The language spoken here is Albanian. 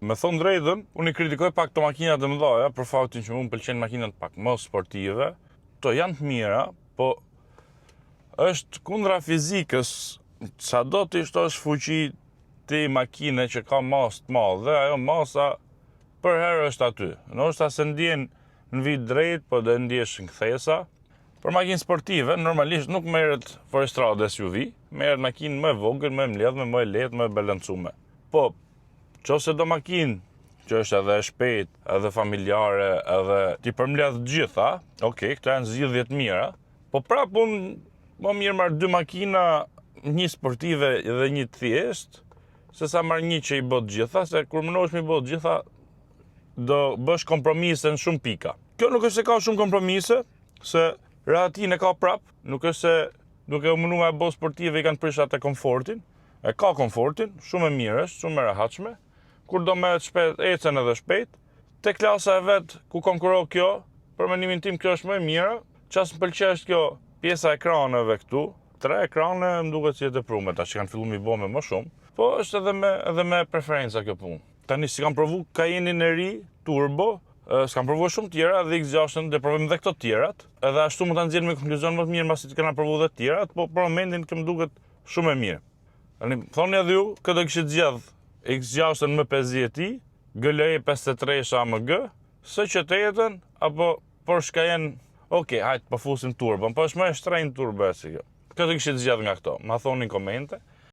Me thonë drejtën, unë i kritikoj pak të makinat e mëdha, për faktin që më pëlqen makinat pak më sportive. To janë të mira, po është kundra fizikës, sado të ishtosh fuqi ti makine që ka masë të madhe, ajo masa për herë është aty. Ndoshta se ndjen në vit drejt, po dhe ndjesh në kthesa. Për makinë sportive, normalisht nuk merret Forestradë SUV, merret makinë më vogël, më mbledhme, më lehtë, më balancume. Po, nëse do makinë që është edhe shpejt, edhe familjare, edhe ti përmbledh gjitha, okay, këto janë zgjidhje të mira, po prap unë më mirë marr dy makina, një sportive dhe një thjesht, se sa marr një që i bë të gjitha, se kur mundohesh mi bë të gjitha, do bësh kompromise në shumë pika. Kjo nuk është se ka shumë kompromise, se rahatin e ka prap, nuk është se duke u munduar e bë sportive i kanë prish atë komfortin, e ka komfortin, shumë e mirë është, shumë e rehatshme. Kur do me shpejt, ecen edhe shpejt. Te klasa e vet ku konkuron kjo, për mendimin tim kjo është më e mira. Çfarë më pëlqej është kjo pjesa e ekraneve këtu. 3 ekrane më duket si e tepruar, tash që kanë filluar mi bëme më shumë. Po është edhe me preferenca kjo punë. Tani si kam provu Cayenne-in e ri turbo, s'kam provuar shumë tjera dhe X6-ën dhe provojmë edhe këto tjerat. Edhe ashtu mund ta nxjerrim me konkluzion më të mirë mbasi të kena provuar edhe tjerat, po për momentin kjo më duket shumë e mirë. Tani thoni edhe ju, këtë do kishit zgjedh X6-ën më 50 i, GLE 53 AMG, S8-ën apo Porsche Cayenne. Okej, hajt po fusim turbo, po është më e shtrenjtë turbo si kjo. Këtë kishit zgjedh nga këto. Ma thoni në komente.